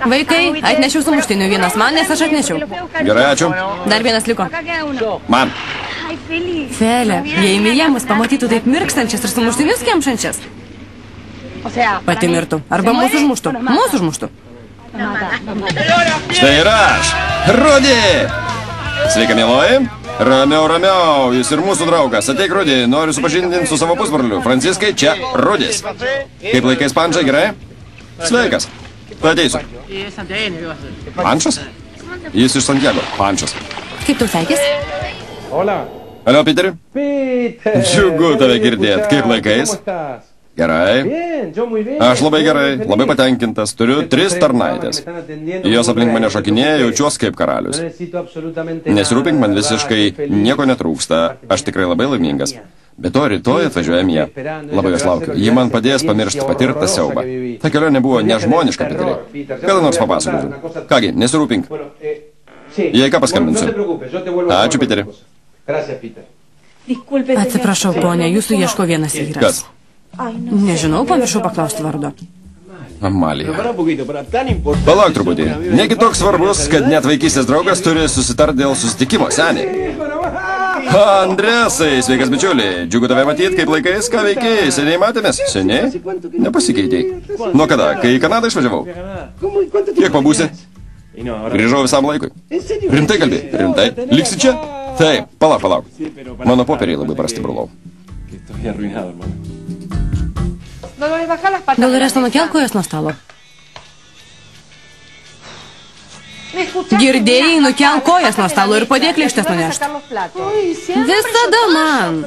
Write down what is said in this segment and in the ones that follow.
Vaikai, atnešiau sumuštinių vienas man, nes aš atnešiau. Gerai, ačiū. Dar vienas liko. Man. Felė, jei Mirjamas pamatytų taip mirkstančias ir sumuštinius kemšančias, pati mirtų. Arba mūsų užmuštų. Mūsų užmuštų. Štai ir aš. Rudi! Sveika, mieloji. Ramiau, ramiau. Jūs ir mūsų draugas. Ateik, Rudi. Noriu supažindinti su savo pusbroliu. Franciskai, čia Rudis. Kaip laikais Pančai, gerai? Sveikas. Ateisiu. Pančas? Jis iš Santiago. Pančas. Kaip tau sekės? Alio, Piteri? Džiugu tave girdėt. Kaip laikais? Gerai. Aš labai gerai, labai patenkintas. Turiu 3 tarnaitės. Jos aplink mane šokinėja, jaučiuos kaip karalius. Nesirūpink, man visiškai nieko netrūksta. Aš tikrai labai laimingas. Be to, rytoj atvažiuoja Mija. Labai jos laukiu. Ji man padės pamiršti patirtą siaubą. Ta kelionė buvo nežmoniška, Piteri. Kada nors papasakosiu. Kągi, nesirūpink. Jei ką paskambinsiu. Ačiū, Piteri. Atsiprašau, ponė, jūsų ieško vienas vyras. Kas? Nežinau, pamiršau paklausti vardo. Amalija. Palauk truputį. Negi toks svarbus, kad net vaikystės draugas turi susitarti dėl susitikimo, seniai. Andresai, sveikas bičiuliai. Džiugu tave matyti, kaip laikais, ką veikiai. Seniai matėmės? Seniai? Nepasikeitei. Nuo kada? Kai į Kanadą išvažiavau? Kiek pabūsi? Grįžau visam laikui. Rimtai kalbė? Rimtai? Liksi čia? Taip, palauk. Mano popieriai labai prasti, brolau. Dolores, nukelk kojas nuo stalo. Girdėjai, nukelk kojas nuo stalo ir padėk lėkštes nunešti. Visada man.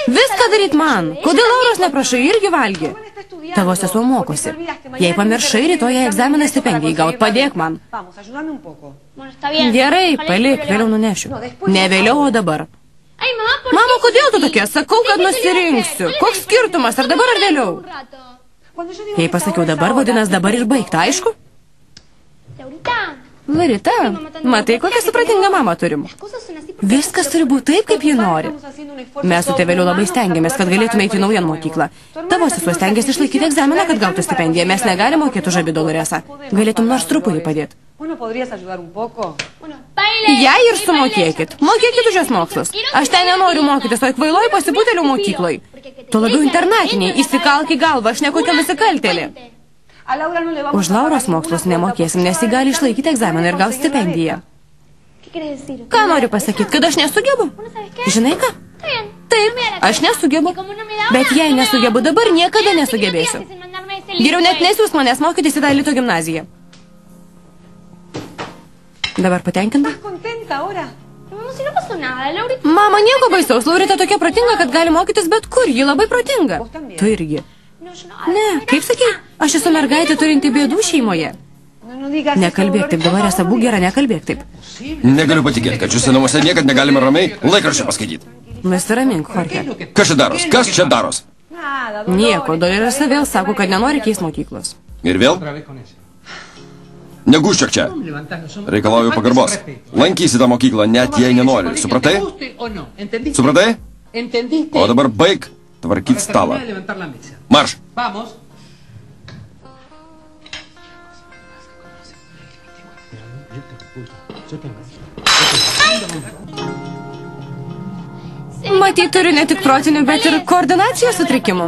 Viską daryt man. Kodėl Lauros neprašai irgi valgy? Tavo sesuo mokosi. Jei pamiršai, rytoj egzaminą stipendijai gaut, padėk man. Gerai, palik, vėliau nunešiu. Ne vėliau, o dabar. Mama, kodėl tu tokia? Sakau, kad nusirinksiu. Koks skirtumas, ar dabar, ar vėliau? Jei pasakiau dabar, vadinas dabar ir baigta, aišku? Larita, matai, kokią supratingą mamą turim. Viskas turi būti taip, kaip ji nori. Mes su tėveliu labai stengiamės, kad galėtume eiti į naują mokyklą. Tavo sesuo stengiasi išlaikyti egzaminą, kad gautų stipendiją. Mes negalime mokėti už abi Doloresą. Galėtum nors truputį padėti. Jei ir sumokėkit. Mokėkit už jos mokslus. Aš ten nenoriu mokytis, o kvailoj pasibutelių mokykloj. Tu labiau internatiniai, įsikalk į galvą, aš ne kokia nusikaltėlė. Už Lauros mokslus nemokėsim, nes jį gali išlaikyti egzaminą ir gaus stipendiją. Ką noriu pasakyti, kad aš nesugebu? Žinai ką? Taip, aš nesugebu. Bet jei nesugebu dabar, niekada nesugebėsiu. Geriau net nesiūs manęs mokytis į tą Lito gimnaziją. Dabar patenkinta? Mama, nieko baisaus, Laurita tokia protinga, kad gali mokytis bet kur, ji labai protinga. Tu irgi. Ne, kaip sakei, aš esu mergaitė turinti bėdų šeimoje. Nekalbėk taip, dabar esu gera, nekalbėk taip. Negaliu patikėti, kad šiuose namuose niekad negalime ramiai laikraščio paskaityti. Nusiramink, Jorge. Kas čia daros? Kas čia daros? Nieko, Doloresa vėl sako, kad nenori keisti mokyklos. Ir vėl? Negūščiak čia. Reikalauju pagarbos. Lankysi tą mokyklą, net jei nenori. Supratai? Supratai? O dabar baig tvarkyt stalą. Marš! Matyt, turiu ne tik protinių, bet ir koordinacijos sutrikimų.